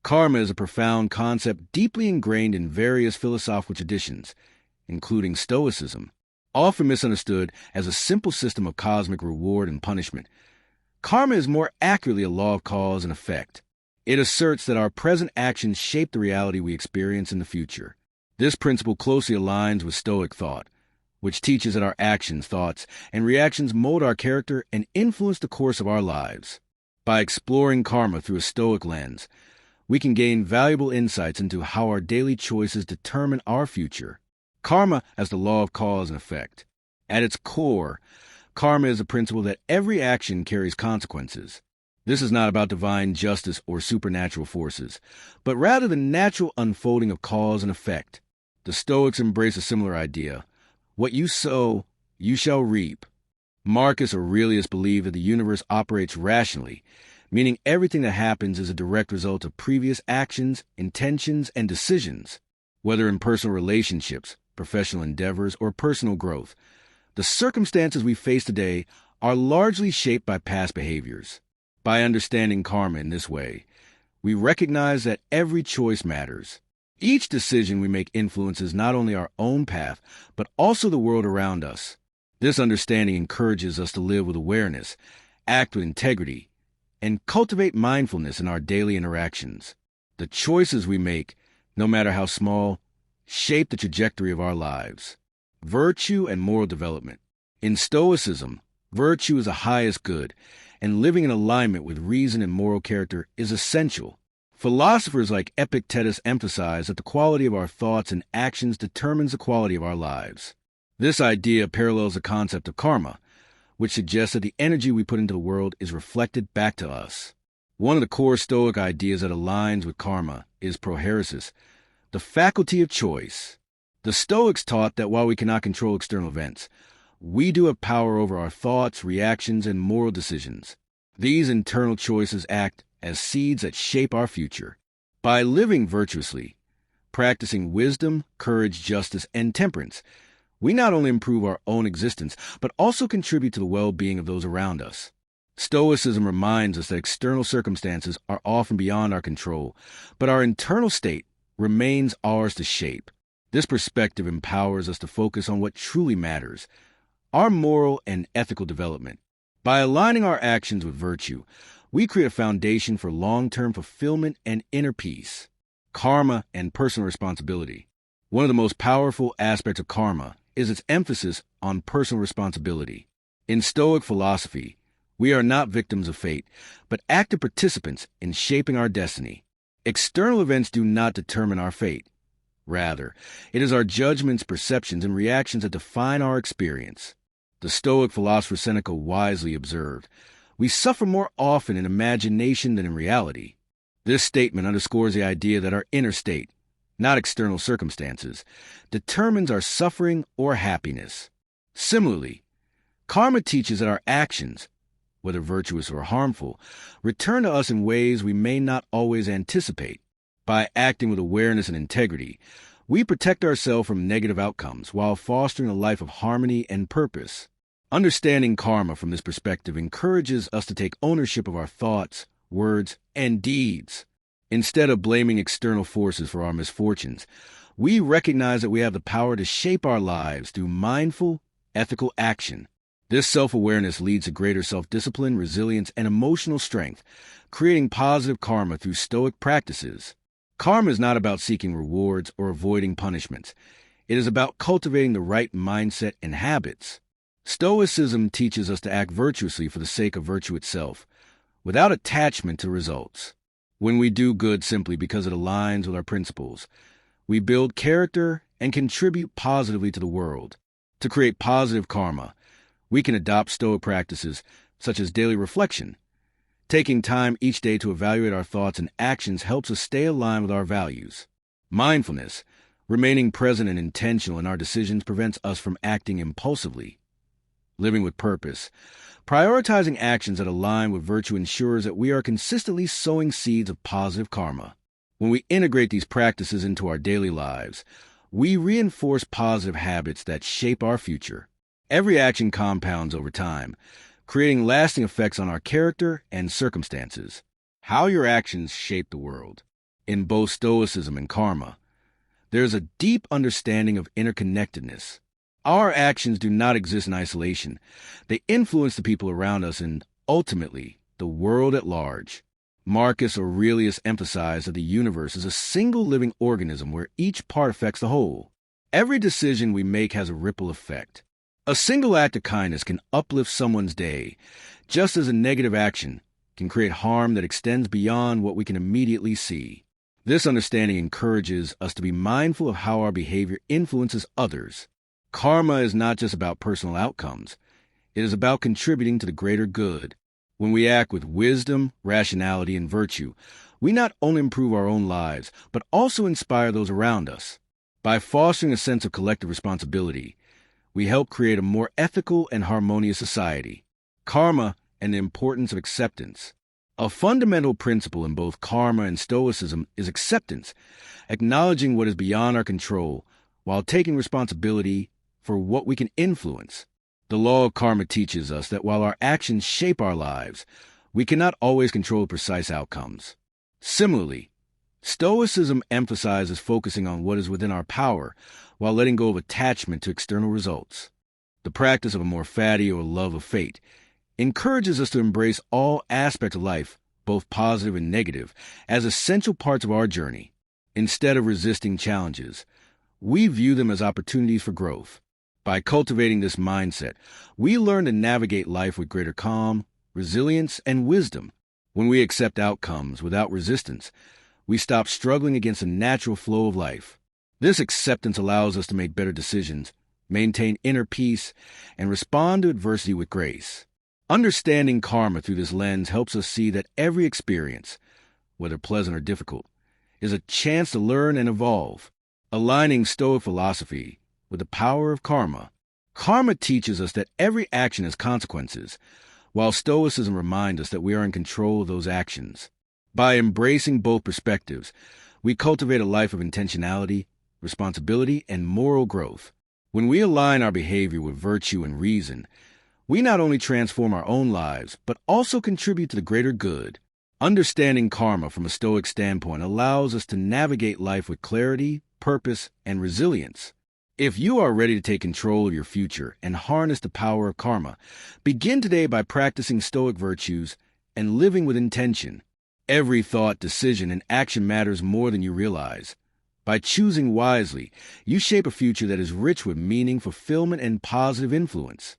Karma is a profound concept deeply ingrained in various philosophical traditions, including Stoicism. Often misunderstood as a simple system of cosmic reward and punishment, karma is more accurately a law of cause and effect. It asserts that our present actions shape the reality we experience in the future. This principle closely aligns with Stoic thought, which teaches that our actions, thoughts, and reactions mold our character and influence the course of our lives. By exploring karma through a Stoic lens, we can gain valuable insights into how our daily choices determine our future. Karma as the law of cause and effect. At its core, karma is a principle that every action carries consequences. This is not about divine justice or supernatural forces, but rather the natural unfolding of cause and effect. The Stoics embrace a similar idea. What you sow, you shall reap. Marcus Aurelius believed that the universe operates rationally, meaning everything that happens is a direct result of previous actions, intentions, and decisions. Whether in personal relationships, professional endeavors, or personal growth, the circumstances we face today are largely shaped by past behaviors. By understanding karma in this way, we recognize that every choice matters. Each decision we make influences not only our own path, but also the world around us. This understanding encourages us to live with awareness, act with integrity, and cultivate mindfulness in our daily interactions. The choices we make, no matter how small, shape the trajectory of our lives. Virtue and moral development. In Stoicism, virtue is the highest good, and living in alignment with reason and moral character is essential. Philosophers like Epictetus emphasize that the quality of our thoughts and actions determines the quality of our lives. This idea parallels the concept of karma, which suggests that the energy we put into the world is reflected back to us. One of the core Stoic ideas that aligns with karma is prohairesis, the faculty of choice. The Stoics taught that while we cannot control external events, we do have power over our thoughts, reactions, and moral decisions. These internal choices act as seeds that shape our future. By living virtuously, practicing wisdom, courage, justice, and temperance, we not only improve our own existence, but also contribute to the well-being of those around us. Stoicism reminds us that external circumstances are often beyond our control, but our internal state remains ours to shape. This perspective empowers us to focus on what truly matters, our moral and ethical development. By aligning our actions with virtue, we create a foundation for long-term fulfillment and inner peace. Karma and personal responsibility. One of the most powerful aspects of karma is its emphasis on personal responsibility. In Stoic philosophy, we are not victims of fate, but active participants in shaping our destiny. External events do not determine our fate. Rather, it is our judgments, perceptions, and reactions that define our experience. The Stoic philosopher Seneca wisely observed, "We suffer more often in imagination than in reality." This statement underscores the idea that our inner state, not external circumstances, determines our suffering or happiness. Similarly, karma teaches that our actions, whether virtuous or harmful, return to us in ways we may not always anticipate. By acting with awareness and integrity, we protect ourselves from negative outcomes while fostering a life of harmony and purpose. Understanding karma from this perspective encourages us to take ownership of our thoughts, words, and deeds. Instead of blaming external forces for our misfortunes, we recognize that we have the power to shape our lives through mindful, ethical action. This self-awareness leads to greater self-discipline, resilience, and emotional strength, creating positive karma through Stoic practices. Karma is not about seeking rewards or avoiding punishments. It is about cultivating the right mindset and habits. Stoicism teaches us to act virtuously for the sake of virtue itself, without attachment to results. When we do good simply because it aligns with our principles, we build character and contribute positively to the world. To create positive karma, we can adopt Stoic practices such as daily reflection. Taking time each day to evaluate our thoughts and actions helps us stay aligned with our values. Mindfulness, remaining present and intentional in our decisions, prevents us from acting impulsively. Living with purpose, prioritizing actions that align with virtue ensures that we are consistently sowing seeds of positive karma. When we integrate these practices into our daily lives, we reinforce positive habits that shape our future. Every action compounds over time, creating lasting effects on our character and circumstances. How your actions shape the world. In both Stoicism and karma, there is a deep understanding of interconnectedness. Our actions do not exist in isolation. They influence the people around us and, ultimately, the world at large. Marcus Aurelius emphasized that the universe is a single living organism where each part affects the whole. Every decision we make has a ripple effect. A single act of kindness can uplift someone's day, just as a negative action can create harm that extends beyond what we can immediately see. This understanding encourages us to be mindful of how our behavior influences others. Karma is not just about personal outcomes. It is about contributing to the greater good. When we act with wisdom, rationality, and virtue, we not only improve our own lives, but also inspire those around us. By fostering a sense of collective responsibility, we help create a more ethical and harmonious society. Karma and the importance of acceptance. A fundamental principle in both karma and Stoicism is acceptance, acknowledging what is beyond our control while taking responsibility for what we can influence. The law of karma teaches us that while our actions shape our lives, we cannot always control precise outcomes. Similarly, Stoicism emphasizes focusing on what is within our power while letting go of attachment to external results. The practice of amor fati, or love of fate, encourages us to embrace all aspects of life, both positive and negative, as essential parts of our journey. Instead of resisting challenges, we view them as opportunities for growth. By cultivating this mindset, we learn to navigate life with greater calm, resilience, and wisdom. When we accept outcomes without resistance, we stop struggling against the natural flow of life. This acceptance allows us to make better decisions, maintain inner peace, and respond to adversity with grace. Understanding karma through this lens helps us see that every experience, whether pleasant or difficult, is a chance to learn and evolve. Aligning Stoic philosophy with the power of karma, karma teaches us that every action has consequences, while Stoicism reminds us that we are in control of those actions. By embracing both perspectives, we cultivate a life of intentionality, responsibility, and moral growth. When we align our behavior with virtue and reason, we not only transform our own lives, but also contribute to the greater good. Understanding karma from a Stoic standpoint allows us to navigate life with clarity, purpose, and resilience. If you are ready to take control of your future and harness the power of karma, begin today by practicing Stoic virtues and living with intention. Every thought, decision, and action matters more than you realize. By choosing wisely, you shape a future that is rich with meaning, fulfillment, and positive influence.